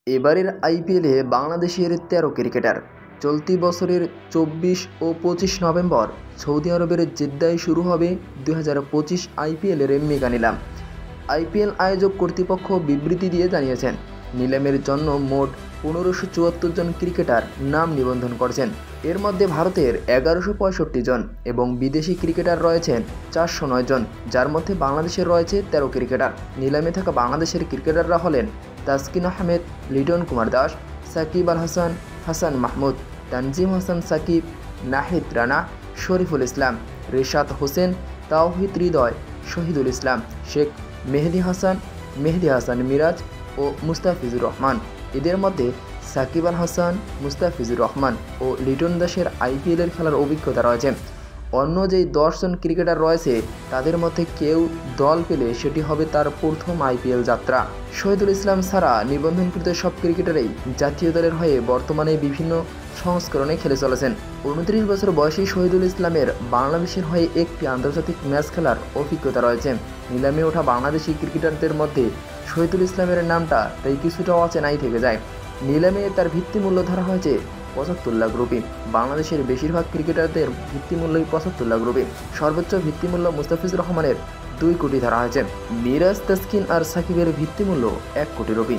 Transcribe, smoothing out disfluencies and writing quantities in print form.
এবারের আইপিএলে বাংলাদেশের ১৩ ক্রিকেটার। চলতি বছরের ২৪ ও ২৫ নভেম্বর সৌদি আরবের জেদ্দায় শুরু হবে ২০২৫ আইপিএলের মেগা নিলাম। আইপিএল আয়োজক কর্তৃপক্ষ বিবৃতি দিয়ে জানিয়েছেন, নিলামের জন্য মোট ১৫৭৪ জন ক্রিকেটার নাম নিবন্ধন করেছেন। এর মধ্যে ভারতের ১১৬৫ জন এবং বিদেশি ক্রিকেটার রয়েছেন ৪০৯ জন, যার মধ্যে বাংলাদেশের রয়েছে ১৩ ক্রিকেটার। নিলামে থাকা বাংলাদেশের ক্রিকেটাররা হলেন তাসকিন আহমেদ, লিটন কুমার দাস, সাকিব আল হাসান, হাসান মাহমুদ, তানজিম হাসান সাকিব, নাহিদ রানা, শরীফুল ইসলাম, রিশাদ হোসেন, তাওহিদ হৃদয়, শহীদুল ইসলাম, শেখ মেহেদী হাসান মিরাজ ও মুস্তাফিজুর রহমান। এদের মধ্যে সাকিব আল হাসান, মুস্তাফিজুর রহমান ও লিটন দাসের আইপিএলের খেলার অভিজ্ঞতা রয়েছে। অন্য যেই ১০ জন ক্রিকেটার রয়েছে তাদের মধ্যে কেউ দল পেলে সেটি হবে তার প্রথম আইপিএল যাত্রা। শহীদুল ইসলাম ছাড়া নিবন্ধনকৃত সব ক্রিকেটারই জাতীয় দলের হয়ে বর্তমানে বিভিন্ন সংস্করণে খেলে চলেছেন। ২৯ বছর বয়সী শহীদুল ইসলামের বাংলাদেশের হয়ে একটি আন্তর্জাতিক ম্যাচ খেলার অভিজ্ঞতা রয়েছে। নিলামে ওঠা বাংলাদেশি ক্রিকেটারদের মধ্যে শহীদুল ইসলামের নামটা তাই কিছুটা অচেনাই থেকে যায়। নিলামে তার ভিত্তিমূল্য ধরা হয়েছে ৭৫ লাখ রুপি। বাংলাদেশের বেশিরভাগ ক্রিকেটারদের ভিত্তিমূল্যই ৭৫ লাখ রুপি। সর্বোচ্চ ভিত্তিমূল্য মুস্তাফিজুর রহমানের ২ কোটি ধরা হয়েছে। মিরাজ, তাসকিন আর সাকিবের ভিত্তিমূল্য ১ কোটি রুপি।